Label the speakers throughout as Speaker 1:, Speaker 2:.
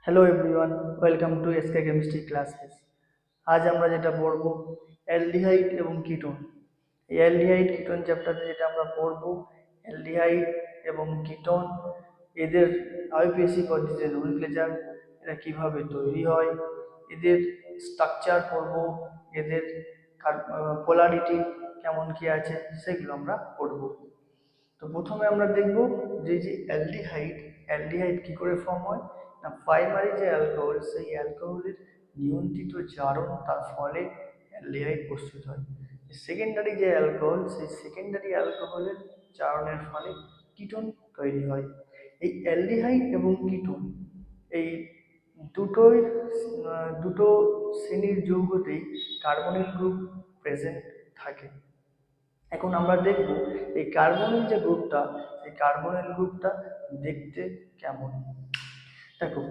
Speaker 1: Hello everyone, welcome to SK chemistry classes. আজ আমরা যেটা পড়ব অ্যালডিহাইড এবং কিটোন। এই অ্যালডিহাইড কিটোন চ্যাপ্টারে যেটা আমরা পড়ব অ্যালডিহাইড এবং কিটোন, এদের আইউপিএসসি পদ্ধতিতে নোমেনক্লেচার, এরা কিভাবে তৈরি হয়, এদের স্ট্রাকচার পড়ব, এদের পোলারিটি কেমন কি আছে সেগুলো আমরা পড়ব। তো প্রথমে আমরা দেখব যে অ্যালডিহাইড, অ্যালডিহাইড কি করে ফর্ম হয় না, প্রাইমারি যে অ্যালকোহল সেই অ্যালকোহলের নিয়ন্ত্রিত জারণ, তার ফলে অ্যালডিহাইড প্রস্তুত হয়। সেকেন্ডারি যে অ্যালকোহল সেই সেকেন্ডারি অ্যালকোহলের জারণের ফলে কিটোন তৈরি হয়। এই অ্যালডিহাইড এবং কিটোন এই দুটোই দুটো শ্রেণীর যৌগতেই কার্বনিল গ্রুপ প্রেজেন্ট থাকে। এখন আমরা দেখব এই কার্বনের যে গ্রুপটা, এই কার্বনের গ্রুপটা দেখতে কেমন। দেখো,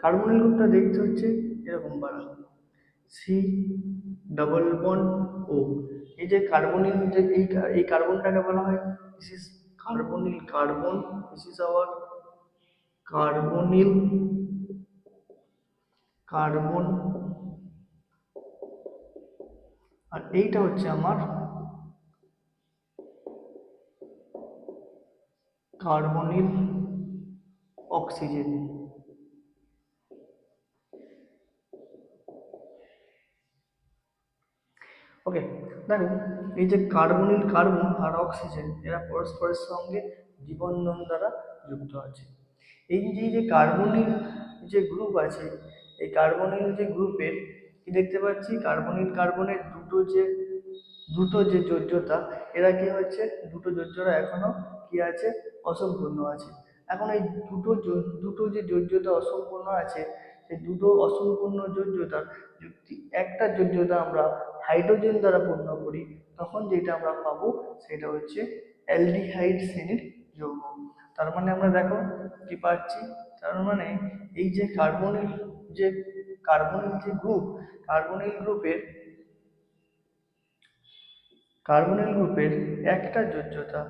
Speaker 1: কার্বনের গ্রুপটা দেখতে হচ্ছে এরকম বাড়া, সি ডবল বন্ড ও। এই যে কার্বনিল, যে এই কার্বনটাকে বলা হয় this is carbonyl carbon, this is our carbonyl carbon, আর এইটা হচ্ছে আমার কার্বনিল অক্সিজেন। ওকে, দেখো, এই যে কার্বনিল কার্বন আর অক্সিজেন এরা পরস্পরের সঙ্গে দ্বিবন্ধন দ্বারা যুক্ত আছে। এই যে কার্বনিল যে গ্রুপ আছে, এই কার্বনিল যে গ্রুপের কি দেখতে পাচ্ছি, কার্বনিল কার্বনের দুটো যে যোজ্যতা, এরা কি হচ্ছে, দুটো যোজ্যতা এখনো কি আছে, অসম্পূর্ণ আছে। এখন এই দুটো যে যোজ্যতা অসম্পূর্ণ আছে, সেই দুটো অসম্পূর্ণ যোজ্যতার যদি একটা যোজ্যতা আমরা হাইড্রোজেন দ্বারা পূর্ণ করি, তখন যেটা আমরা পাবো সেটা হচ্ছে অ্যালডিহাইড শ্রেণীর যৌগ। তার মানে আমরা দেখো কি পাচ্ছি, তার মানে এই যে যে কার্বনিল যে গ্রুপ, কার্বনিল গ্রুপের কার্বনিল গ্রুপের একটা যোজ্যতা,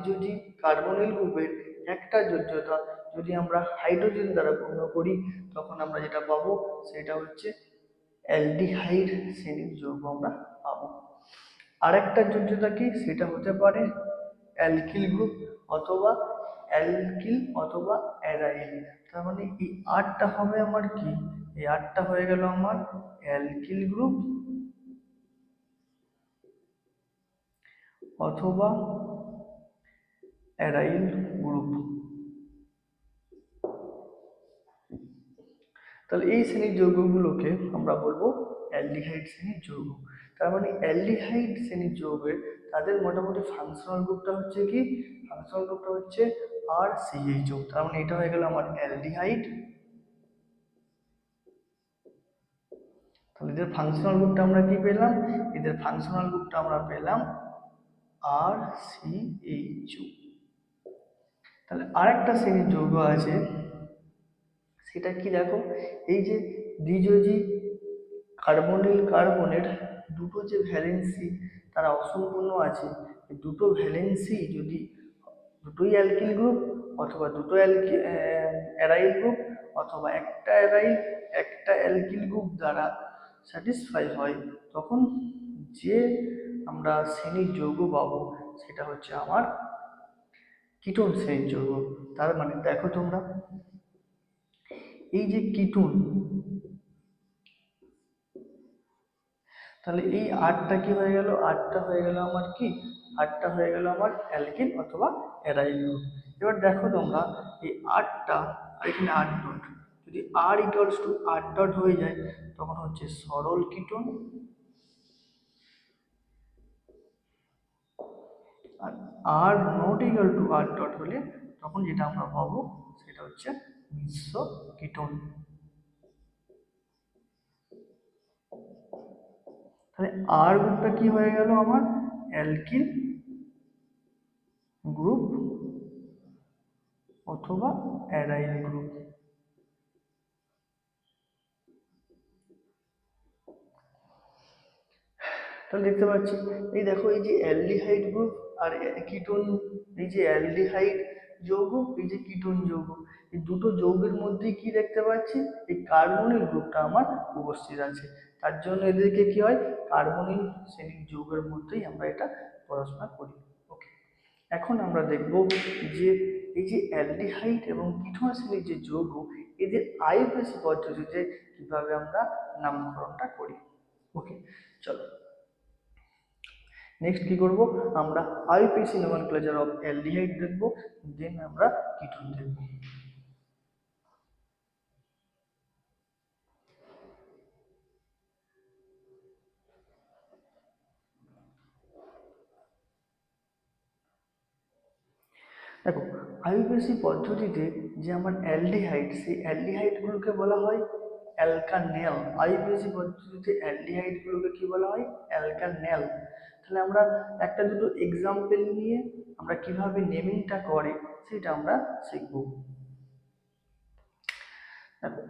Speaker 1: যদি কার্বনিল গ্রুপের একটা যোজ্যতা যদি আমরা হাইড্রোজেন দ্বারা পূর্ণ করি, তখন আমরা যেটা পাবো সেটা হচ্ছে অ্যালডিহাইড শ্রেণীর যৌগ আমরা পাবো। আরেকটা যোজ্যতা কি, সেটা হতে পারে অ্যালকিল গ্রুপ অথবা অ্যারাইল। তার মানে এই আটটা হবে আমার কি, এই আটটা হয়ে গেল আমার অ্যালকিল গ্রুপ অথবা অ্যারাইল গ্রুপ। তাহলে এই শ্রেণীর যৌগগুলোকে আমরা বলবো অ্যালডিহাইড শ্রেণীর যৌগ। তার মানে অ্যালডিহাইড শ্রেণীর যৌগের তাদের মোটামুটি ফাংশনাল গ্রুপটা হচ্ছে কি, ফাংশনাল গ্রুপটা হচ্ছে আর সিএইচও। তার মানে এটা হয়ে গেল আমার অ্যালডিহাইড। তাহলে এদের ফাংশনাল গ্রুপটা আমরা কি পেলাম, এদের ফাংশনাল গ্রুপটা আমরা পেলাম আর সিএইচও। তাহলে আরেকটা শ্রেণীর যৌগ আছে, সেটা কি দেখো, এই যে দ্বিযোজী কার্বনিল কার্বনের দুটো যে ভ্যালেন্সি তারা অসম্পূর্ণ আছে, দুটো ভ্যালেন্সি যদি দুটোই অ্যালকিল গ্রুপ অথবা দুটো অ্যারাইল গ্রুপ অথবা একটা অ্যারাইল একটা অ্যালকিল গ্রুপ দ্বারা স্যাটিসফাই হয়, তখন যে আমরা শ্রেণীর যৌগ পাবো সেটা হচ্ছে আমার কিটোন শ্রেণীর যৌগ। তার মানে দেখো তোমরা, এই যে কিটোন, তাহলে এই আটটা কি হয়ে গেল, আটটা হয়ে গেল আমার কি, আটটা হয়ে গেল আমার অ্যালকিন অথবা অ্যারাইল গ্রুপ। এবার দেখো তোমরা, এই আটটা আর এখানে আট ডট, যদি আর ইকুয়ালস টু আট ডট হয়ে যায় তখন হচ্ছে সরল কিটোন, আর আর নট ইকুয়াল টু আট ডট হলে তখন যেটা আমরা পাবো সেটা হচ্ছে মিশ্র কিটোন। তাহলে আর গ্রুপটা কি হয়ে গেল আমার, অ্যালকিল গ্রুপ অথবা অ্যারাইল গ্রুপ। তাহলে দেখতে পাচ্ছি, এই দেখো এই যে অ্যালডিহাইড গ্রুপ আর কিটোন, এই যে অ্যালডিহাইড যৌগ, এই যে কিটোন যৌগ, এই দুটো যৌগের মধ্যে কি দেখতে পাচ্ছি, এই কার্বনিল গ্রুপটা আমার উপস্থিত আছে। তার জন্য এদেরকে কি হয়, কার্বনিল শ্রেণীর যৌগের মধ্যেই আমরা এটা পড়াশোনা করি। ওকে, এখন আমরা দেখব যে এই যে অ্যালডিহাইড এবং কিটোন শ্রেণীর যে যৌগ, এদের আইউপিএসি পদ্ধতিতে কিভাবে আমরা নামকরণটা করি। ওকে, চলো নেক্সট কি করব, আমরা আইউপিএসি নোমেনক্লেচার অফ অ্যালডিহাইড দেখব, দেন আমরা কিটোন দেখব। দেখো, আইউপিএসি পদ্ধতিতে যে আমার অ্যালডিহাইড, সেই অ্যালডিহাইডগুলোকে বলা হয় অ্যালকানেল। আইউপিএসি পদ্ধতিতে অ্যালডিহাইডগুলোকে কি বলা হয়, অ্যালকানেল। তাহলে আমরা একটা দুটো এক্সাম্পল নিয়ে আমরা কিভাবে নেমিংটা করে সেটা আমরা শিখব। দেখো,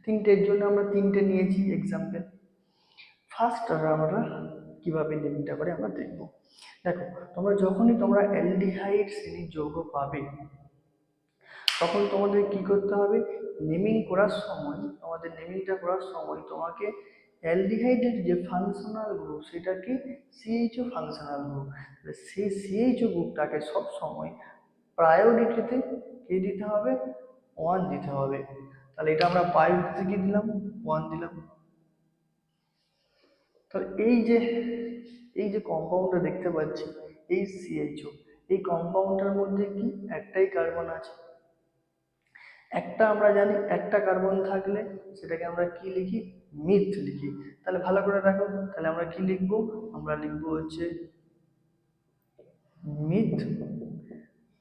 Speaker 1: তিনটের জন্য আমরা তিনটে নিয়েছি এক্সাম্পল। ফার্স্ট আমরা কিভাবে নেমিংটা করে আমরা দেখব। দেখো, যখনই তোমরা অ্যালডিহাইড শ্রেণীর যৌগ পাবে, তখন তোমাদের কি করতে হবে, নেমিং করার সময়, নেমিংটা করার সময় তোমাকে অ্যালডিহাইডের যে ফাংশনাল গ্রুপ সেটাকে সিএইচও ফাংশনাল গ্রুপ, সেই সিএইচও গ্রুপটাকে সব সময় প্রায়োরিটিতে কি দিতে হবে, 1 দিতে হবে। তাহলে এটা আমরা প্রায়োরিটিতে কি দিলাম, 1 দিলাম। তাহলে এই যে কম্পাউন্ডটা দেখতে পাচ্ছি, এই সিএইচও, এই কম্পাউন্ডটার মধ্যে কি একটাই কার্বন আছে। একটা আমরা জানি, একটা কার্বন থাকলে সেটাকে আমরা কি লিখি, মিথ লিখি। তাহলে ভালো করে রাখো, তাহলে আমরা কি লিখবো, আমরা লিখবো হচ্ছে মিথ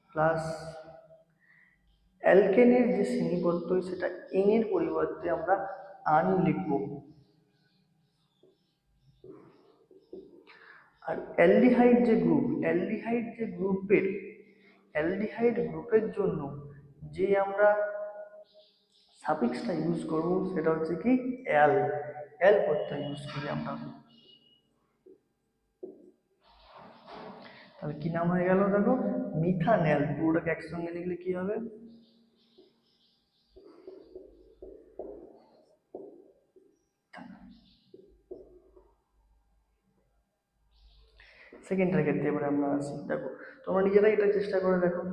Speaker 1: প্লাস অ্যালকেনের যে শ্রেণীবদ্ধ সেটা এন এর পরিবর্তে আমরা আন লিখবো। আর অ্যালডিহাইড গ্রুপের জন্য যে আমরা সাফিক্সটা ইউজ করব সেটা হচ্ছে কি অ্যাল, অ্যাল প্রত্যয় ইউজ করি আমরা। তাহলে কি নাম হয়ে গেল, দেখো মিথানেল, পুরোটাকে একসঙ্গে লিখলে কি হবে, সেকেন্ডের ক্ষেত্রে এবারে আমরা আসি। দেখো, তোমরা নিজেরাই এটা চেষ্টা করে দেখো,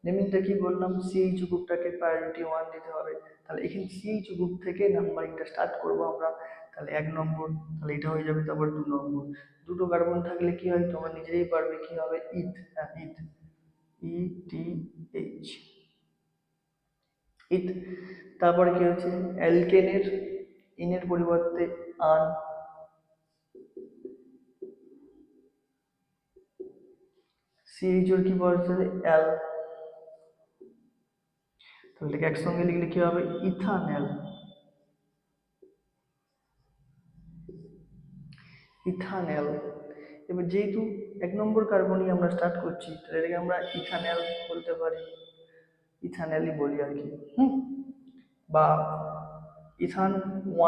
Speaker 1: নেমিংটা কি বললাম, সিএইচ গ্রুপটাকে প্রায়োরিটি 1 দিতে হবে। তাহলে এখানে সিএইচ গ্রুপ থেকে নাম্বারিংটা স্টার্ট করবো আমরা। তাহলে 1 নম্বর, তাহলে এটা হয়ে যাবে। তারপর 2 নম্বর, দুটো কার্বন থাকলে কি হয় তোমরা নিজেরাই পারবে, কি হবে, ইথ, ইথ, ইটিএইচ, ইথ। তারপরে কি হচ্ছে, অ্যালকেনের ইনের পরিবর্তে আন, সিএইচওর কি বলছে, অ্যাল। তাহলে একসঙ্গে লিখলে কি হবে, ইথানেল, ইথানেল। এবার যেহেতু 1 নম্বর কার্বনই আমরা স্টার্ট করছি, তাহলে এটাকে আমরা ইথানেল বলতে পারি, ইথানেলই বলি আর কি। বা ইথান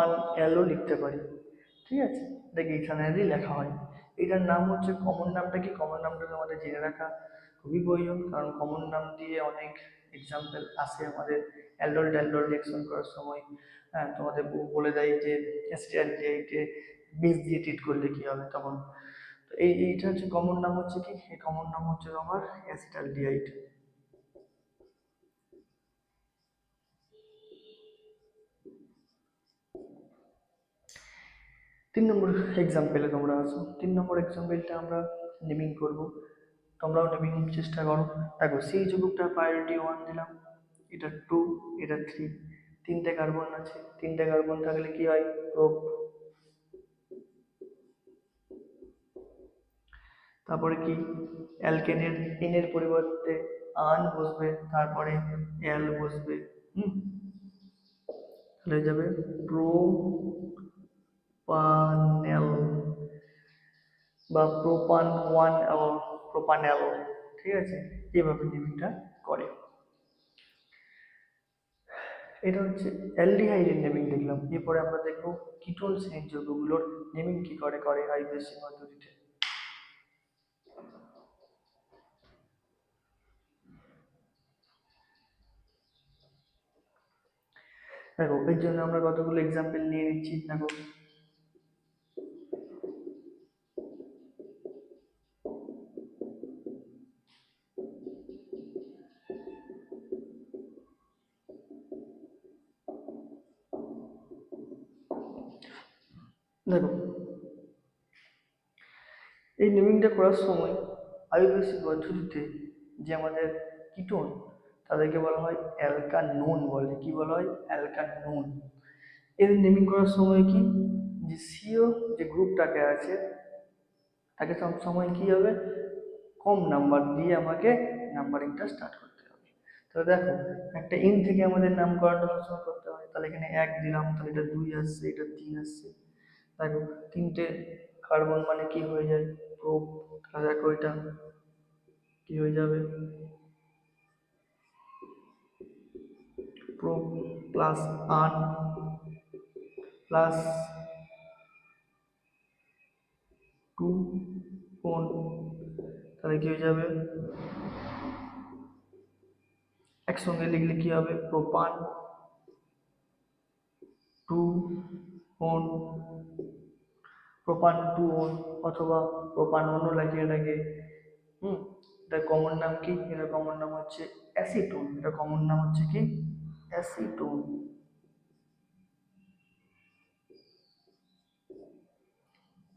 Speaker 1: 1 অ্যালও লিখতে পারি, ঠিক আছে, এটাকে ইথানেলই লেখা হয়। এটার নাম হচ্ছে, কমন নামটা কি, কমন নামটা আমাদের জেনে রাখা খুবই প্রয়োজন, কারণ কমন নাম দিয়ে অনেক এক্সাম্পল আসে আমাদের অ্যালডল ট্যালডল রিঅ্যাকশন করার সময়। হ্যাঁ, তোমাদের বলে দেয় যে অ্যাসিটালডিহাইডে বেস দিয়ে ট্রিট করলে কি হবে তখন। তো এইটা হচ্ছে কমন নাম, হচ্ছে কি, এই কমন নাম হচ্ছে আমার অ্যাসিটালডিহাইড। 3 নম্বর এক্সাম্পলে তোমরা আসো। 3 নম্বর এক্সাম্পলটা আমরা নেমিং করব, তোমরাও নেমিং চেষ্টা করো। দেখো, সেই গ্রুপটা প্রায়োরিটি 1 দিলাম, এটা 2, এটা 3, তিনটে কার্বন আছে, তিনটে কার্বন থাকলে কি হয়, প্রোপ। তারপরে কি, অ্যালকেনের এনের পরিবর্তে আন বসবে, তারপরে অ্যাল বসবে। তাহলে হয়ে যাবে প্রোপানেল বা প্রোপান 1 প্রোপানেল, ঠিক আছে, এইভাবে নেমিংটা করে। এটা হচ্ছে অ্যালডিহাইডের নেমিং দেখলাম। এরপরে আমরা দেখবো কিটোন শ্রেণীর যৌগগুলোর নেমিং কি করে আইউপিএসি পদ্ধতিতে। দেখো এর জন্য আমরা কতগুলো এক্সাম্পল নিয়ে নিচ্ছি। দেখো দেখো এই নেমিংটা করার সময় আইউপিএসি পদ্ধতিতে যে আমাদের কিটোন তাদেরকে বলা হয় অ্যালকানোন বলে। কি বলা হয়? অ্যালকানোন। এর নেমিং করার সময় কি যে সিও যে গ্রুপটাকে আছে তাকে সব সময় কি হবে কম নাম্বার দিয়ে আমাকে নাম্বারিংটা স্টার্ট করতে হবে। তো দেখো একটা ইন থেকে আমাদের নামকরণটা সবসময় করতে হয়। তাহলে এখানে 1 দিলাম, তাহলে এটা 2 আসছে, এটা 3 আসছে। দেখো তিনটে কার্বন মানে কি হয়ে যায় প্রোপ। তাহলে দেখো এটা কি হয়ে যাবে প্রোপ প্লাস আন প্লাস 2 কোন, তাহলে কি হয়ে যাবে একসঙ্গে লিখলে কি হবে প্রোপান 2 কোন, প্রোপান 2 ওন, অথবা প্রোপান অন্য লাগিয়ে লাগে। এটার কমন নাম কি? এটার কমন নাম হচ্ছে অ্যাসিটোন। এটার কমন নাম হচ্ছে কি অ্যাসিটোন।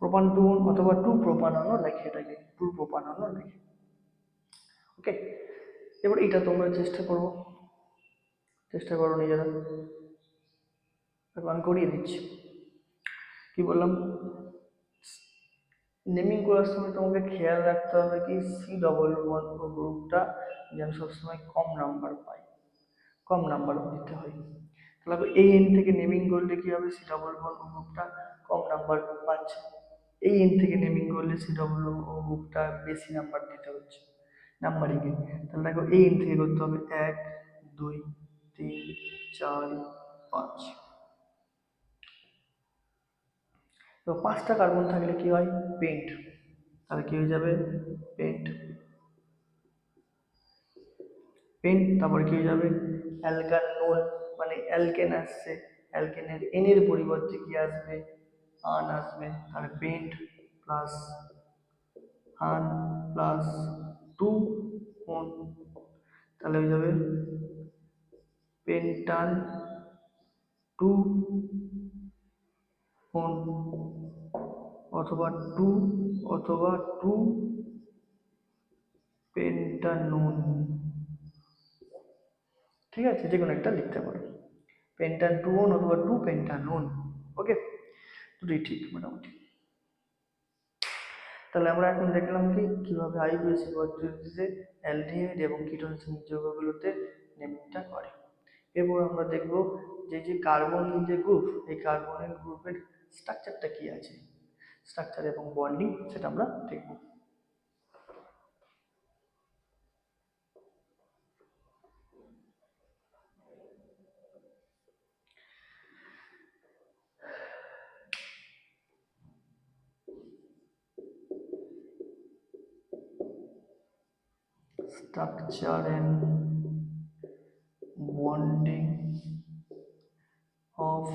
Speaker 1: প্রোপান 2 ওন অথবা 2 প্রোপাননও লেখে এটাকে 2 প্রোপাননও লেখে। ওকে, এবার এটা তোমরা চেষ্টা করো নিজেরা। আমি করিয়ে দিচ্ছি। কি বললাম, নেমিং করার সময় তোমাকে খেয়াল রাখতে হবে কি সি ডবল ওয়ান গ্রুপটা যেন সবসময় কম নাম্বার পায়, কম নাম্বার দিতে হয়। তাহলে এই এন থেকে নেমিং করলে কি হবে সি ডবল ওয়ান গ্রুপটা কম নাম্বার পাচ্ছে, এই এন থেকে নেমিং করলে সি ডবল ও গ্রুপটা বেশি নাম্বার দিতে হচ্ছে নাম্বারিংয়ে। তাহলে দেখো এই এন থেকে করতে হবে 1 2 3 4 5। তো 5টা কার্বন থাকলে কি হয় পেন্ট, তাহলে কি হয়ে যাবে পেন্ট পেন্ট। তারপর কি হয়ে যাবে অ্যালকানোল, মানে অ্যালকেন আসছে, অ্যালকেনের এন এর পরিবর্তে কি আসবে আন আসবে। তাহলে pent plus ane plus 2 one, তাহলে হয়ে যাবে পেন্টান 2 ওন, অথবা 2 অথবা 2 পেন্টানোন। ঠিক আছে, যে কোনো একটা লিখতে পারো, পেন্টান 2 ওন অথবা 2 পেন্টানোন। ওকে, দুটোই ঠিক মোটামুটি। তাহলে আমরা এখন দেখলাম কি কিভাবে আইউপিএসি পদ্ধতিতে অ্যালডিহাইড এবং কিটোন যৌগগুলোতে নেমিংটা করে। এরপর আমরা দেখব যে যে কার্বনিল যে গ্রুপ, এই কার্বনিল গ্রুপের স্ট্রাকচারটা কি আছে, স্ট্রাকচার এবং বন্ডিং সেটা আমরা দেখব। Structure and bonding of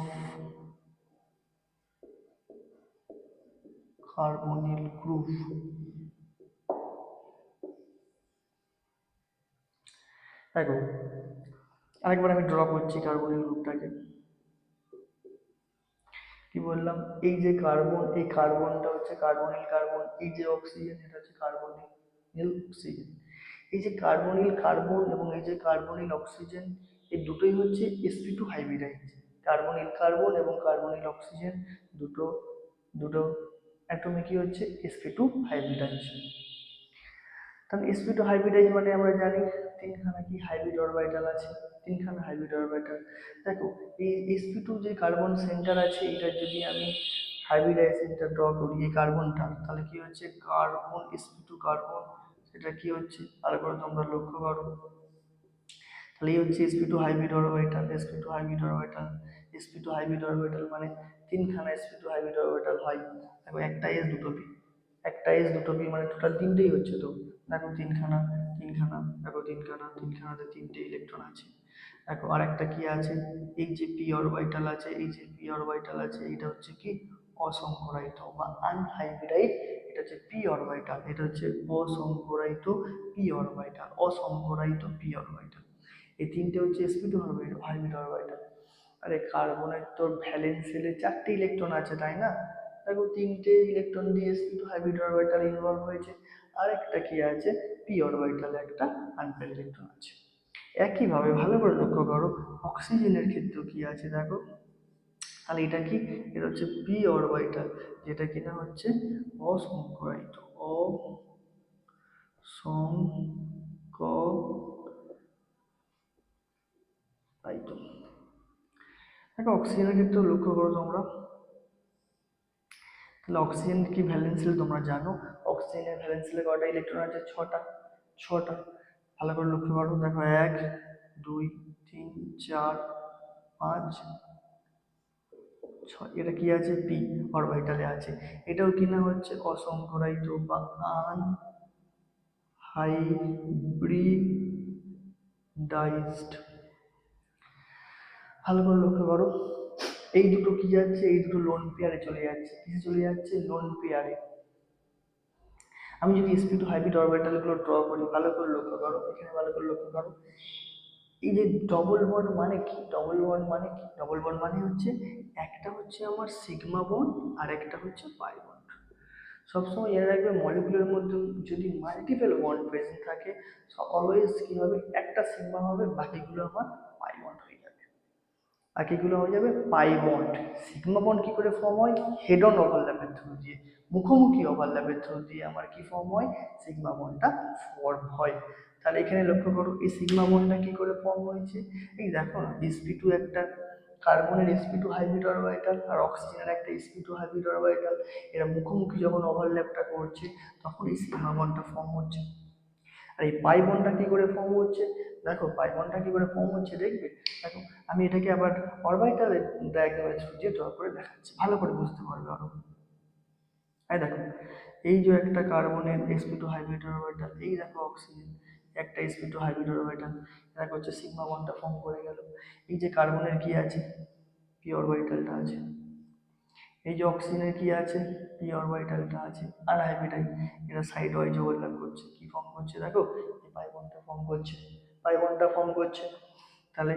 Speaker 1: carbonyl group। দেখো আরেকবার আমি ড্র করছি কার্বনিল গ্রুপটাকে। কি বললাম, এই যে কার্বন, এই কার্বনটা হচ্ছে কার্বনিল কার্বন, এই যে অক্সিজেন এটা হচ্ছে কার্বনিল অক্সিজেন। এই যে কার্বনিল কার্বন এবং এই যে কার্বনিল অক্সিজেন, এই দুটোই হচ্ছে sp2 হাইব্রিডাইজ। কার্বনিল কার্বন এবং কার্বনিল অক্সিজেন দুটো দুটো অ্যাটমে কি হচ্ছে sp2 হাইব্রিডাইজ। কারণ sp2 হাইব্রিডাইজ মানে আমরা জানি তিনখানা কি হাইব্রিড অরবিটাল আছে, তিনখানা হাইব্রিড অরবিটাল। দেখো এই sp2 যে কার্বন সেন্টার আছে, এটা যদি আমি হাইব্রিডাইজেশনটা ড্র করি এই কার্বনটা, তাহলে কি হচ্ছে কার্বন sp2 কার্বন, সেটা কি হচ্ছে আরেকবার তোমরা লক্ষ্য করো। তাহলে এই হচ্ছে sp2 hybrid orbital, sp2 hybrid orbital, sp2 hybrid orbital মানে তিনখানা sp2 হাইব্রিড অরবিটাল হয়। দেখো একটা s দুটো p, একটা s দুটো p মানে টোটাল তিনটেই হচ্ছে। তো দেখো তিনখানা তিনখানা, দেখো তিনখানা তিনখানাতে তিনটে ইলেকট্রন আছে। দেখো আর একটা কি আছে, এই যে p অরবিটাল আছে, এই যে p অরবিটাল আছে, এটা হচ্ছে কি অসংকরায়িত বা আনহাইব্রিডাইড। এটা হচ্ছে p অরবিটাল, এটা হচ্ছে অসংকরায়িত p অরবিটাল, অসংকরায়িত p অরবিটাল। এই তিনটে হচ্ছে sp2 হাইব্রিড অরবিটাল। আরে কার্বনের তো ভ্যালেন্স শেলে চারটে ইলেকট্রন আছে, তাই না? দেখো তিনটে ইলেকট্রন দিয়ে sp2 হাইব্রিড অরবিটাল ইনভলভ হয়েছে। আর একটা কি আছে, p অরবিটালে একটা আনপেয়ার্ড ইলেকট্রন আছে। একইভাবে ভালো করে লক্ষ্য করো অক্সিজেনের ক্ষেত্রেও কি আছে দেখো। তাহলে এটা কি, এটা হচ্ছে পি অরবিটাল, যেটা কিনা হচ্ছে অসংকরায়িত, অসংকরায়িত। দেখো অক্সিজেনের ক্ষেত্রেও লক্ষ্য করো তোমরা, তাহলে অক্সিজেন কি ভ্যালেন্স শেল তোমরা জানো, অক্সিজেনের ভ্যালেন্স শেলে কয়টা ইলেকট্রন আছে, ছটা। ছটা ভালো করে লক্ষ্য করো, দেখো 1 2 3 4 5 6, এটা কি আছে পি অরবিটালে আছে। এটাও কিনা হচ্ছে অসংকরায়িত বা আনহাইব্রিডাইজড। ভালো করে লক্ষ্য করো, এই দুটো কি যাচ্ছে, এই দুটো লোন পেয়ারে চলে যাচ্ছে। কিসে চলে যাচ্ছে, লোন পেয়ারে। আমি যদি sp2 হাইব্রিড অরবিটাল গুলো ড্র করি, ভালো করে লক্ষ্য করো, এখানে ভালো করে লক্ষ্য করো, এই যে ডবল বন্ড মানে কি, ডবল বন্ড মানে কি, ডবল বন্ড মানে হচ্ছে একটা হচ্ছে আমার সিগমা বন্ড আর একটা হচ্ছে পাই বন্ড। সবসময় এর রাখবে মলিকুলের মধ্যে যদি মাল্টিপল বন্ড প্রেজেন্ট থাকে, অলওয়েজ কি হবে, একটা সিগমা হবে, বাকিগুলো আমার পাই বন্ড হয়ে যাবে, বাকিগুলো হয়ে যাবে পাই বন্ড। সিগমা বন্ড কি করে ফর্ম হয়, হেড অন ওভারল্যাপের থ্রু দিয়ে, মুখোমুখি ওভারল্যাপের থ্রু দিয়ে আমার কি ফর্ম হয়, সিগমা বন্ডটা ফর্ম হয়। তাহলে এখানে লক্ষ্য করো এই সিগমা বন্ডটা কি করে ফর্ম হয়েছে, এই দেখো না sp2 একটা কার্বনের sp2 হাইব্রিড অরবিটাল আর অক্সিজেনের একটা sp2 হাইব্রিড অরবিটাল, এরা মুখোমুখি যখন ওভারল্যাপটা করছে তখন এই সিগমা বন্ডটা ফর্ম হচ্ছে। আর এই পাই বন্ডটা কি করে ফর্ম হচ্ছে, দেখো পাই বন্ডটা কি করে ফর্ম হচ্ছে দেখবে। দেখো আমি এটাকে আবার অরবিটাল ডায়াগ্রামের থ্রু দিয়ে ড্র করে দেখাচ্ছি, ভালো করে বুঝতে পারবে আরো। এই দেখো এই যে একটা কার্বনের sp2 হাইব্রিড অরবিটাল, এই দেখো অক্সিজেন একটা sp2 হাইব্রিড অরবিটাল, দেখো হচ্ছে সিগমা বন্ডটা ফর্ম করে গেল। এই যে কার্বনের কি আছে, p অরবিটালটা আছে। এই যে অক্সিজেনের কি আছে, p অরবিটালটা আছে। আর হাইব্রিডাইড এরা সাইড ওয়াইজ ওভারল্যাপ করছে, কি ফর্ম করছে দেখো, এই পাই বন্ডটা ফর্ম করছে, পাই বন্ডটা ফর্ম করছে। তাহলে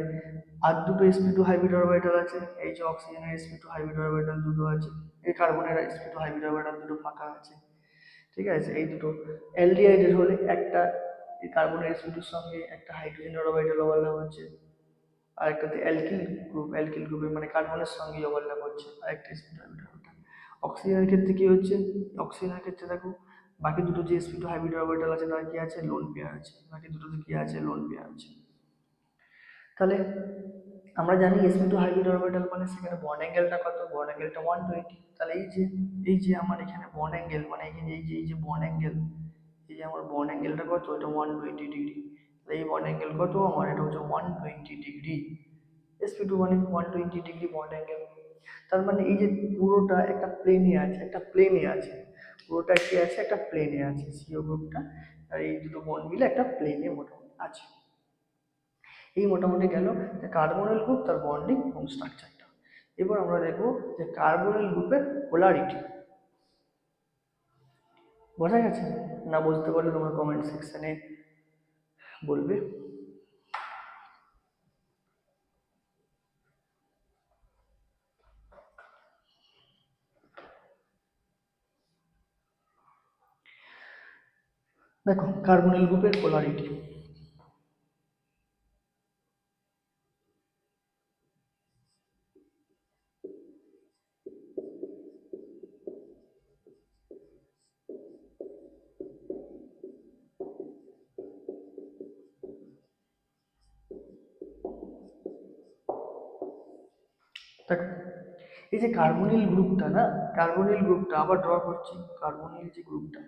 Speaker 1: আর দুটো sp2 হাইব্রিড অরবিটাল আছে, এই যে অক্সিজেনের sp2 হাইব্রিড অরবিটাল দুটো আছে, এই কার্বনের sp2 হাইব্রিড অরবিটাল দুটো ফাঁকা আছে। ঠিক আছে, এই দুটো অ্যালডিহাইডের হলে একটা এই কার্বনের sp2 সঙ্গে একটা হাইড্রোজেন অরবিটাল ওভারল্যাপ হচ্ছে, আর একটাতে অ্যালকিল গ্রুপ, অ্যালকিল গ্রুপে মানে কার্বনের সঙ্গে ওভারল্যাপ হচ্ছে আরেকটা sp2 হাইব্রিড অরবিটাল। অক্সিজেনের ক্ষেত্রে কি হচ্ছে, অক্সিজেনের ক্ষেত্রে দেখো বাকি দুটো যে sp2 হাইব্রিড অরবিটাল আছে তার কি আছে, লোন পেয়ার আছে, বাকি দুটোতে কি আছে, লোন পেয়ার আছে। তাহলে আমরা জানি sp2 হাইব্রিড অরবিটাল মানে সেখানে বন্ড অ্যাঙ্গেলটা কত, বন্ড অ্যাঙ্গেলটা 120। তাহলে এই যে আমার এখানে বন্ড অ্যাঙ্গেল মানে এখানে এই যে বন্ড অ্যাঙ্গেল, এই যে আমার বন্ড অ্যাঙ্গেলটা কত, এটা 120 ডিগ্রি। তাহলে এই বন্ড অ্যাঙ্গেল কত আমার, এটা হচ্ছে 120 ডিগ্রি। sp2 মানে 120 ডিগ্রি বন্ড অ্যাঙ্গেল। তার মানে এই যে পুরোটা একটা প্লেনে আছে, একটা প্লেনে আছে, পুরোটা কি আছে, একটা প্লেনে আছে সিও গ্রুপটা, আর এই দুটো বন্ড মিলে একটা প্লেনে মোটামুটি আছে। এই মোটামুটি গেল যে কার্বনিল গ্রুপ, তার বন্ডিং এবং স্ট্রাকচারটা। এবার আমরা দেখব যে কার্বনিল গ্রুপের পোলারিটি। বোঝা গেছে? না বুঝতে পারলে তোমরা কমেন্ট সেকশনে বলবে। দেখো কার্বনিল গ্রুপের পোলারিটি, দেখো এই যে কার্বনিল গ্রুপটা না, কার্বনিল গ্রুপটা আবার ড্র করছি, কার্বনিল যে গ্রুপটা,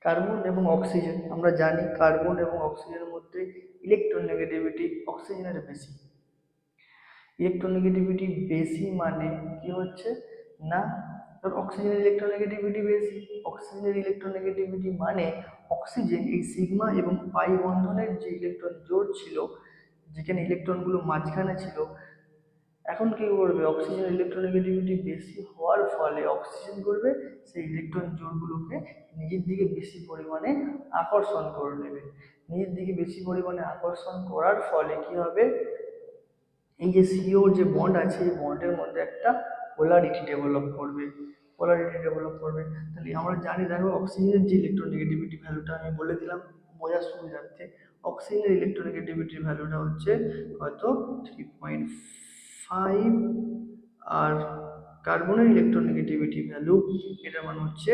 Speaker 1: কার্বন এবং অক্সিজেন, আমরা জানি কার্বন এবং অক্সিজেনের মধ্যে ইলেকট্রোনেগেটিভিটি অক্সিজেনের বেশি। ইলেকট্রোনেগেটিভিটি বেশি মানে কি হচ্ছে না, অক্সিজেনের ইলেকট্রোনেগেটিভিটি বেশি, অক্সিজেনের ইলেকট্রোনেগেটিভিটি মানে অক্সিজেন এই সিগমা এবং পাই বন্ধনের যে ইলেকট্রন জোড় ছিল, যেখানে ইলেকট্রনগুলো মাঝখানে ছিল, এখন কি করবে, অক্সিজেন ইলেকট্রোনেগেটিভিটি বেশি হওয়ার ফলে অক্সিজেন করবে সেই ইলেকট্রন জোড়গুলোকে নিজের দিকে বেশি পরিমাণে আকর্ষণ করে নেবে। নিজের দিকে বেশি পরিমাণে আকর্ষণ করার ফলে কি হবে, এই যে সিওর যে বন্ড আছে এই বন্ডের মধ্যে একটা পোলারিটি ডেভেলপ করবে, পোলারিটি ডেভেলপ করবে। তাহলে আমরা জানি, দেখো অক্সিজেনের যে ইলেকট্রোনেগেটিভিটি ভ্যালুটা আমি বলে দিলাম বোঝার সুবিধার্থে, অক্সিজেনের ইলেকট্রোনেগেটিভিটির ভ্যালুটা হচ্ছে কত, 3.5, আর কার্বনের ইলেকট্রোনেগেটিভিটি ভ্যালু এটার মান হচ্ছে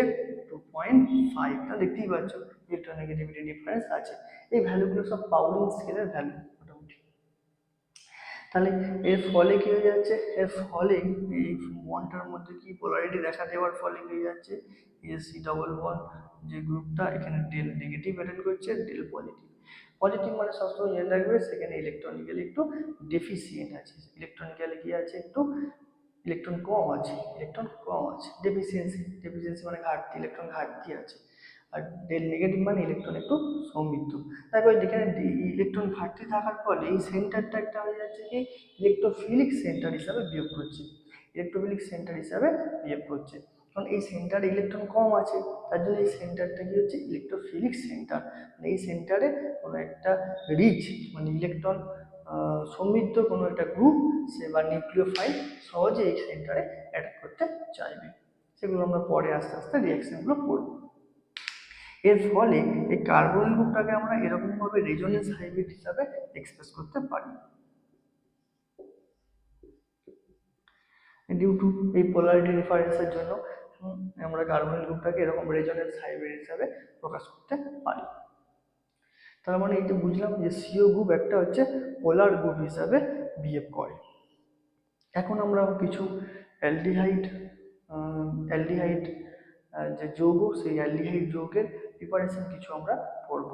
Speaker 1: 2.5। তা দেখতেই পাচ্ছ ইলেকট্রোনেগেটিভিটি ডিফারেন্স আছে। এই ভ্যালুগুলো সব পাউলিং স্কেলের ভ্যালু মোটামুটি। তাহলে এর ফলে কি হয়ে যাচ্ছে, এর ফলে এই বন্ডটার মধ্যে কি পোলারিটি দেখা দেওয়ার ফলে কি হয়ে যাচ্ছে, সি ডবল বন্ড যে গ্রুপটা এখানে ডেল নেগেটিভ অ্যাটেন্ড করছে, ডেল পজিটিভ। পজিটিভ মানে সবসময় জেনে রাখবে সেখানে ইলেকট্রনিক্যালি একটু ডেফিসিয়েন্ট আছে, ইলেকট্রনিক্যালি কি আছে, একটু ইলেকট্রন কম আছে, ইলেকট্রন কম আছে, ডেফিসিয়েন্সি, ডেফিসিয়েন্সি মানে ঘাটতি, ইলেকট্রন ঘাটতি আছে। আর ডেল নেগেটিভ মানে ইলেকট্রন একটু সমৃদ্ধ। তারপর যেখানে ইলেকট্রন ঘাটতি থাকার ফলে এই সেন্টারটা একটা হয়ে যাচ্ছে কি ইলেকট্রোফিলিক সেন্টার হিসাবে বিহেভ করছে, ইলেকট্রোফিলিক সেন্টার হিসাবে বিহেভ করছে। কারণ এই সেন্টারে ইলেকট্রন কম আছে, তার জন্য এই সেন্টারটা কি হচ্ছে ইলেকট্রোফিলিক সেন্টার। মানে এই সেন্টারে কোনো একটা রিচ মানে ইলেকট্রন সমৃদ্ধ কোনো একটা গ্রুপ সে বা নিউক্লিওফাইল সহজে এই সেন্টারে অ্যাটাক করতে চাইবে। সেগুলো আমরা পরে আস্তে আস্তে রিয়াকশনগুলো পড়ব। এর ফলে এই কার্বন গ্রুপটাকে আমরা এরকমভাবে রেজোনেন্স হাইব্রিড হিসাবে এক্সপ্রেস করতে পারি। ডিউ টু এই পোলারিটি ডিফারেন্সের জন্য আমরা কার্বন গ্রুপটাকে এরকম রেজোনেন্স হাইব্রিড হিসাবে প্রকাশ করতে পারি। তার মানে এই যে বুঝলাম যে সিও গ্রুপ একটা হচ্ছে পোলার গ্রুপ হিসাবে বিহেভ করে। এখন আমরা কিছু অ্যালডিহাইড অ্যালডিহাইড যে যৌগ সেই অ্যালডিহাইড যৌগের প্রিপারেশন কিছু আমরা পড়ব।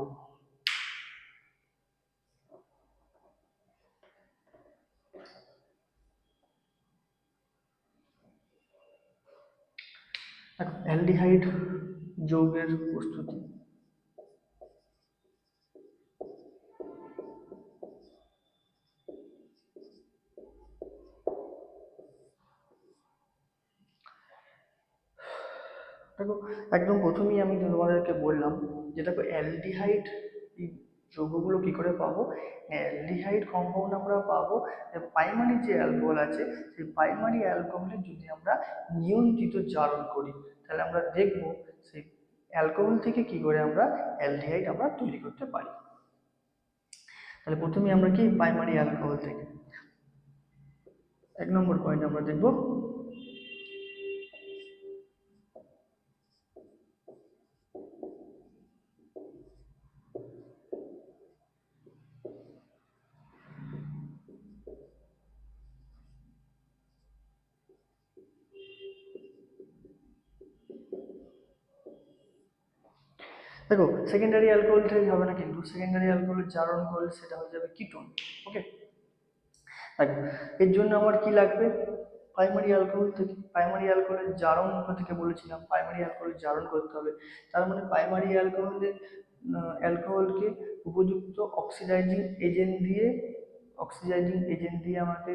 Speaker 1: অ্যালডিহাইড যৌগের প্রস্তুতি। দেখো একদম প্রথমেই আমি তোমাদেরকে বললাম যে দেখো অ্যালডিহাইড যৌগগুলো কি করে পাবো, অ্যালডিহাইড কম্পাউন্ড আমরা পাবো প্রাইমারি যে অ্যালকোহল আছে সেই প্রাইমারি অ্যালকোহলের যদি আমরা নিয়ন্ত্রিত জারণ করি তাহলে আমরা দেখবো সেই অ্যালকোহল থেকে কি করে আমরা অ্যালডিহাইড আমরা তৈরি করতে পারি। তাহলে প্রথমে আমরা কি প্রাইমারি অ্যালকোহল থেকে 1 নম্বর পয়েন্ট আমরা দেখবো দেখো সেকেন্ডারি অ্যালকোহল থেকে হবে না, কিন্তু সেকেন্ডারি অ্যালকোহলের জারণ করলে সেটা হয়ে যাবে কিটোন। ওকে, দেখো এর জন্য আমার কি লাগবে, প্রাইমারি অ্যালকোহল থেকে প্রাইমারি অ্যালকোহলের জারণ থেকে বলেছিলাম প্রাইমারি অ্যালকোহলের জারণ করতে হবে। তার মানে প্রাইমারি অ্যালকোহলকে উপযুক্ত অক্সিডাইজিং এজেন্ট দিয়ে আমাকে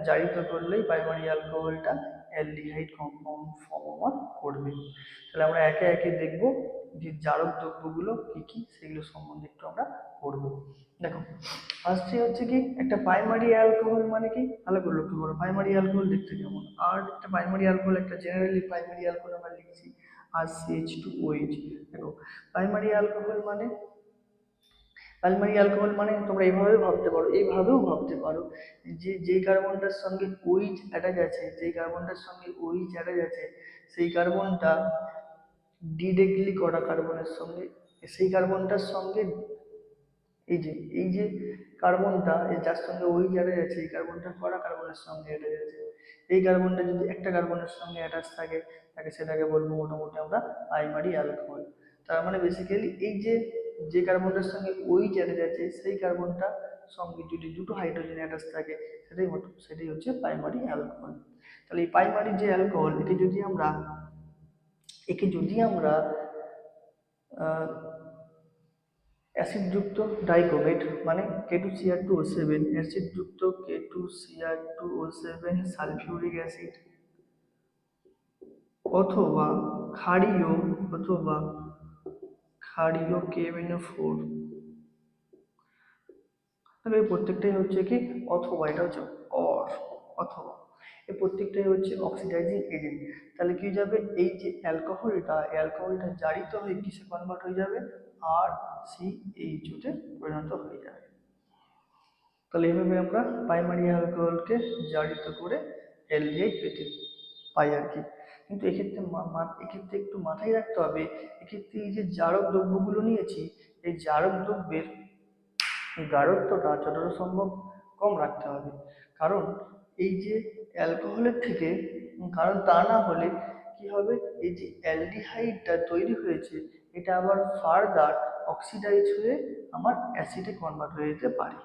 Speaker 1: জারিত করলেই প্রাইমারি অ্যালকোহলটা অ্যালডিহাইড কম্পাউন্ড ফর্ম আমার করবে। তাহলে আমরা একে একে দেখব যে জারক দ্রব্যগুলো কি কি সেগুলো সম্বন্ধে একটু আমরা পড়বো। দেখো ফার্স্টে হচ্ছে কি একটা প্রাইমারি অ্যালকোহল মানে কি, ভালো করে লক্ষ্য করো প্রাইমারি অ্যালকোহল দেখতে কেমন, আর একটা প্রাইমারি অ্যালকোহল একটা জেনারেলি প্রাইমারি অ্যালকোহল আমরা লিখছি RCH2OH। দেখো প্রাইমারি অ্যালকোহল মানে, প্রাইমারি অ্যালকোহল মানে তোমরা এইভাবেও ভাবতে পারো, এইভাবেও ভাবতে পারো যে যেই কার্বনটার সঙ্গে OH অ্যাটাচ আছে, যেই কার্বনটার সঙ্গে OH অ্যাটাচ আছে সেই কার্বনটা ডিরেক্টলি করা কার্বনের সঙ্গে, সেই কার্বনটার সঙ্গে এই যে কার্বনটা যার সঙ্গে ওই অ্যাটাচ আছে এই কার্বনটা কড়া কার্বনের সঙ্গে অ্যাটাচ আছে, এই কার্বনটা যদি একটা কার্বনের সঙ্গে অ্যাটাচ থাকে তাকে সেটাকে বলবো মোটামুটি আমরা প্রাইমারি অ্যালকোহল। তার মানে বেসিক্যালি এই যে যে কার্বনটার সঙ্গে ওই অ্যাটাচ আছে সেই কার্বনটা সঙ্গে যদি দুটো হাইড্রোজেন অ্যাটাচ থাকে সেটাই হচ্ছে প্রাইমারি অ্যালকোহল। তাহলে এই প্রাইমারি যে অ্যালকোহল একে যদি আমরা অ্যাসিডযুক্ত ডাইক্রোমেট মানে K2Cr2O7 অ্যাসিডযুক্ত K2Cr2O7 সালফিউরিক অ্যাসিড অথবা ক্ষারীয় KMnO4, তাহলে এই প্রত্যেকটাই হচ্ছে কি অথবা, এটা হচ্ছে অর অথবা, এই প্রত্যেকটাই হচ্ছে অক্সিডাইজিং এজেন্ট। তাহলে কি হয়ে যাবে, এই যে অ্যালকোহলটা জারিত হয়ে কিসে কনভার্ট হয়ে যাবে, RCHO তে পরিণত হয়ে যাবে। তাহলে এইভাবে আমরা প্রাইমারি অ্যালকোহলকে জারিত করে অ্যালডিহাইড পেতে পাই আর কি। কিন্তু এক্ষেত্রে একটু মাথায় রাখতে হবে, এক্ষেত্রে এই যে জারক দ্রব্যগুলো নিয়েছি, এই জারক দ্রব্যের গাঢ়ত্বটা যতটা সম্ভব কম রাখতে হবে। কারণ এই যে অ্যালকোহলের থেকে, কারণ তা না হলে কি হবে, এই যে অ্যালডিহাইডটা তৈরি হয়েছে এটা আবার ফার্দার অক্সিডাইজ হয়ে আমার অ্যাসিডে কনভার্ট হয়ে যেতে পারে।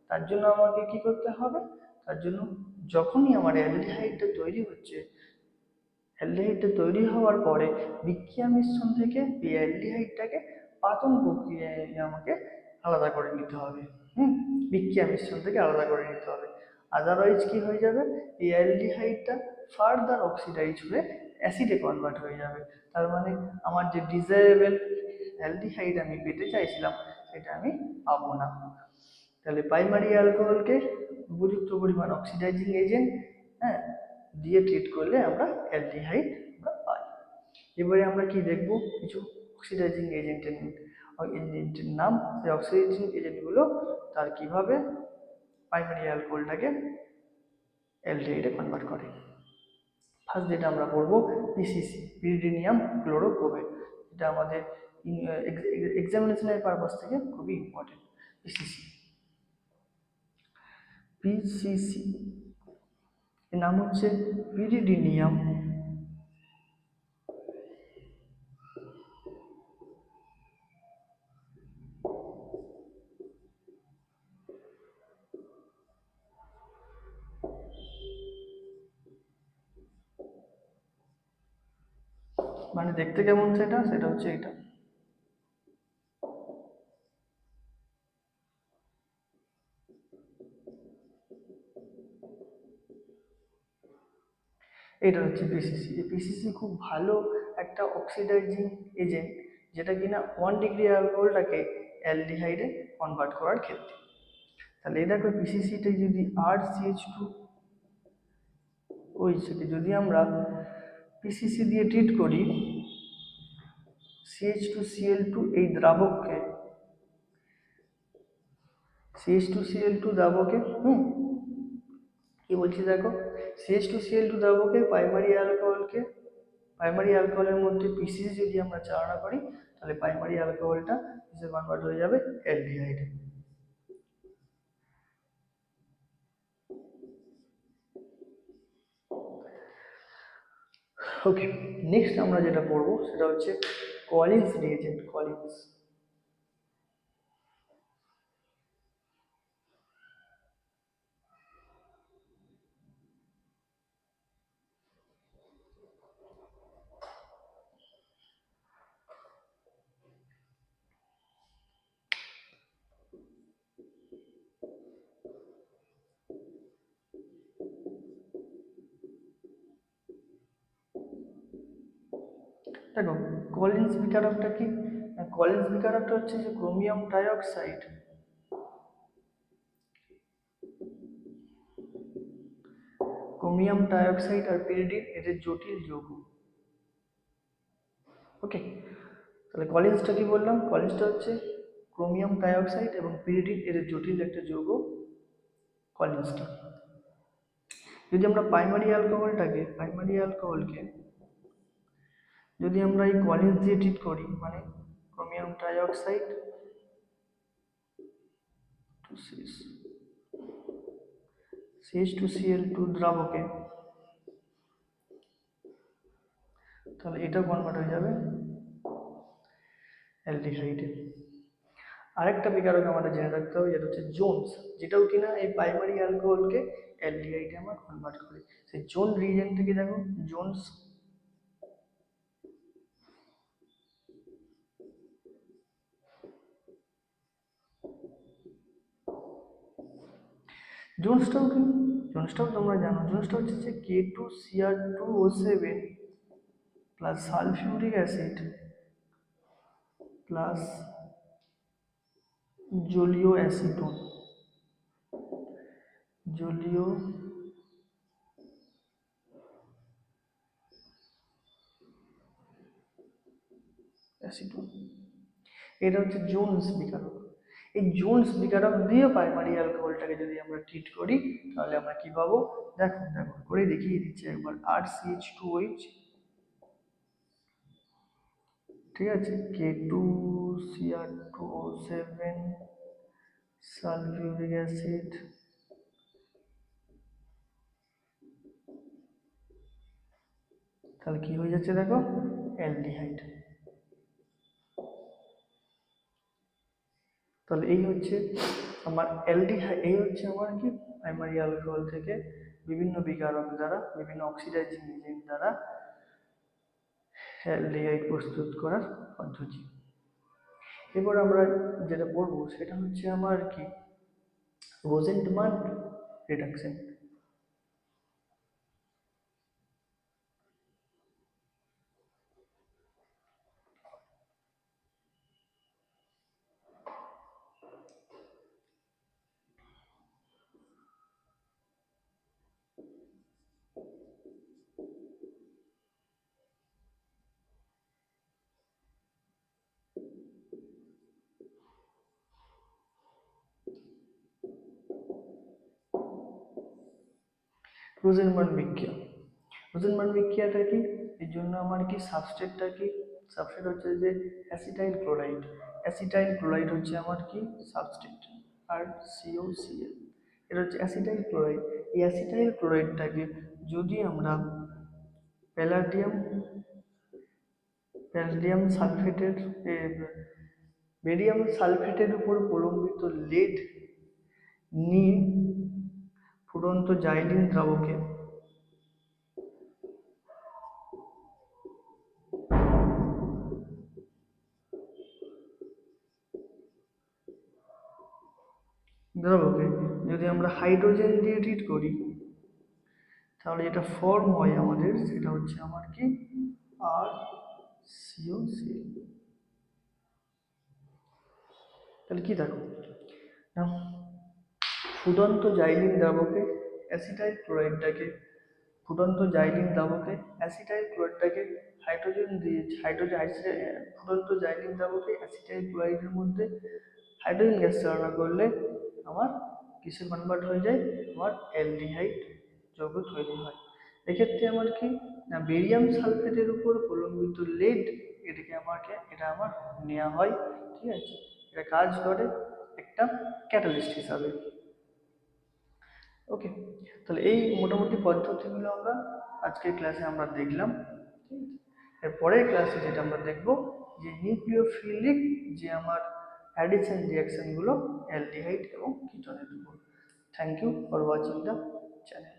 Speaker 1: তার জন্য আমাকে কি করতে হবে, তার জন্য যখনই আমার অ্যালডিহাইডটা তৈরি হওয়ার পরে বিক্রিয়া মিশ্রণ থেকে এই অ্যালডিহাইডটাকে পাতন প্রক্রিয়ায় আমাকে আলাদা করে নিতে হবে। বিক্রিয়া মিশ্রণ থেকে আলাদা করে নিতে হবে, আদারওয়াইজ কি হয়ে যাবে, এই অ্যালডিহাইডটা ফার্দার অক্সিডাইজ হয়ে অ্যাসিডে কনভার্ট হয়ে যাবে। তার মানে আমার যে ডিজায়ারেবল অ্যালডিহাইড আমি পেতে চাইছিলাম সেটা আমি পাবো না। তাহলে প্রাইমারি অ্যালকোহলকে উপযুক্ত পরিমাণ অক্সিডাইজিং এজেন্ট দিয়ে ট্রিট করলে আমরা অ্যালডিহাইড পাই। এবারে আমরা কি দেখব, কিছু অক্সিডাইজিং এজেন্টের নাম, সেই অক্সিডাইজিং এজেন্টগুলো তার কিভাবে প্রাইমারি অ্যালকোহলটাকে অ্যালডিহাইডে কনভার্ট করে। ফার্স্ট যেটা আমরা পড়বো পিসিসি, পিরিডিনিয়াম ক্লোরোক্রোমেট, এটা আমাদের এক্সামিনেশনের পারপাস থেকে খুবই ইম্পর্টেন্ট। পিসিসি এর নাম হচ্ছে পিরিডিনিয়াম মানে দেখতে কেমন সেটা হচ্ছে এটা। এটা হচ্ছে পিসিসি। এই পিসিসি খুব ভালো একটা অক্সিডাইজিং এজেন্ট, যেটা কিনা 1 ডিগ্রি অ্যালকোহলটাকে অ্যালডিহাইডে কনভার্ট করার ক্ষেত্রে। তাহলে এই দেখো পিসিসিতে যদি RCH2 যদি আমরা পিসিসি দিয়ে ট্রিট করি CH2Cl2 এই দ্রাবককে, CH2Cl2 দ্রাবকে কি বলছি দেখো, CH2Cl2 দ্রাবকে প্রাইমারি অ্যালকোহলের মধ্যে পিসিসি যদি আমরা চালনা করি তাহলে প্রাইমারি অ্যালকোহলটা কিসে কনভার্ট হয়ে যাবে, অ্যালডিহাইডে। ওকে, নেক্সট আমরা যেটা পড়বো সেটা হচ্ছে কলিন্স রিএজেন্ট। কলিন্স দেখো, কলিন্স বিকারকটা কি, কলিন্স বিকারকটা হচ্ছে যে ক্রোমিয়াম ডাইঅক্সাইড আর পিরিডিন এদের জটিল যৌগ। ওকে, তাহলে কলিন্সটা কি বললাম, কলিন্সটা হচ্ছে ক্রোমিয়াম ডাইঅক্সাইড এবং পিরিডিন এদের জটিল একটা যৌগ কলিন্সটা। যদি আমরা প্রাইমারি অ্যালকোহলকে যদি আমরা এই কলিন্স দিয়ে ট্রিট করি, মানে ক্রোমিয়াম ডাইঅক্সাইড CH2Cl2 দ্রাবকে, তাহলে এটা কনভার্ট হয়ে যাবে অ্যালডিহাইডের। আরেকটা বিকারক আমাদের জেনে রাখতে হবে, যেটা হচ্ছে জোনস, যেটাও কিনা এই প্রাইমারি অ্যালকোহলকে অ্যালডিহাইডে আমরা কনভার্ট করি। সেই জোন রিজেন থেকে দেখো, জোনস জোনসটাও কি, জোনসটাও তোমরা জানো, জোনসটা হচ্ছে যে K2Cr2O7 plus sulphuric acid plus জলীয় অ্যাসিটোন, জলীয় অ্যাসিটোন, এটা হচ্ছে জোনস বিকারক। এই জোনস বিকারক দিয়ে প্রাইমারি অ্যালকোহলটাকে যদি আমরা ট্রিট করি, তাহলে আমরা কি পাবো, দেখো দেখো করে দেখিয়ে দিচ্ছি একবার। RCH2OH, ঠিক আছে, K2Cr2O7 সালফিউরিক অ্যাসিড তাহলে কি হয়ে যাচ্ছে দেখো, অ্যালডিহাইড। তাহলে এই হচ্ছে আমার অ্যালডিহাইড, এই হচ্ছে আমার কি প্রাইমারি অ্যালকোহল থেকে বিভিন্ন বিকারক দ্বারা, বিভিন্ন অক্সিডাইজিং এজেন্ট দ্বারা অ্যালডিহাইড প্রস্তুত করার পদ্ধতি। এবার আমরা যেটা পড়বো সেটা হচ্ছে আমার কি রোজেন্টমান রিডাকশন। রোজেনবার্ন বিক্রিয়া, রোজেনবার্ন বিক্রিয়াটা কি, এর জন্য আমার কি সাবস্ট্রেটটা কি, সাবস্ট্রেট হচ্ছে যে অ্যাসিটাইল ক্লোরাইড, অ্যাসিটাইল ক্লোরাইড হচ্ছে আমার কি সাবস্ট্রেট, আর COCl, এটা হচ্ছে অ্যাসিটাইল ক্লোরাইড। এই অ্যাসিটাইল ক্লোরাইডটাকে যদি আমরা প্যালাডিয়াম, প্যালাডিয়াম সালফেটের বেরিয়াম সালফেটের উপর প্রলম্বিত লেড নিয়ে ফুটন্ত জাইলিন দ্রাবকে দ্রাবকে যদি আমরা হাইড্রোজেন দিয়ে ট্রিট করি, তাহলে যেটা ফর্ম হয় আমাদের সেটা হচ্ছে আমার কি RCOCl। তাহলে কি দেখো না, ফুটন্ত জাইলিন দ্রাবকে অ্যাসিটাইল ক্লোরাইডটাকে, ফুটন্ত জাইলিন দ্রাবকে অ্যাসিটাইল ক্লোরাইডটাকে হাইড্রোজেন দিয়ে, ফুটন্ত জাইলিন দ্রাবকে অ্যাসিটাইল ক্লোরাইডের মধ্যে হাইড্রোজেন গ্যাস চালনা করলে আমার কিসে কনভার্ট হয়ে যায়, আমার অ্যালডিহাইড যৌগ তৈরি হয়। এক্ষেত্রে আমার কি না, বেরিয়াম সালফেটের উপর প্রলম্বিত লেড, এটা আমার নেওয়া হয়, ঠিক আছে, এটা কাজ করে একটা ক্যাটালিস্ট হিসাবে। ওকে, তাহলে এই মোটামুটি পদ্ধতিগুলো আমরা আজকের ক্লাসে আমরা দেখলাম, ঠিক আছে। এর পরের ক্লাসে যেটা আমরা দেখব, যে নিউক্লিওফিলিক যে আমার অ্যাডিশন রিয়াকশনগুলো অ্যালডিহাইড এবং কিটোনের উপর। Thank you for watching the channel.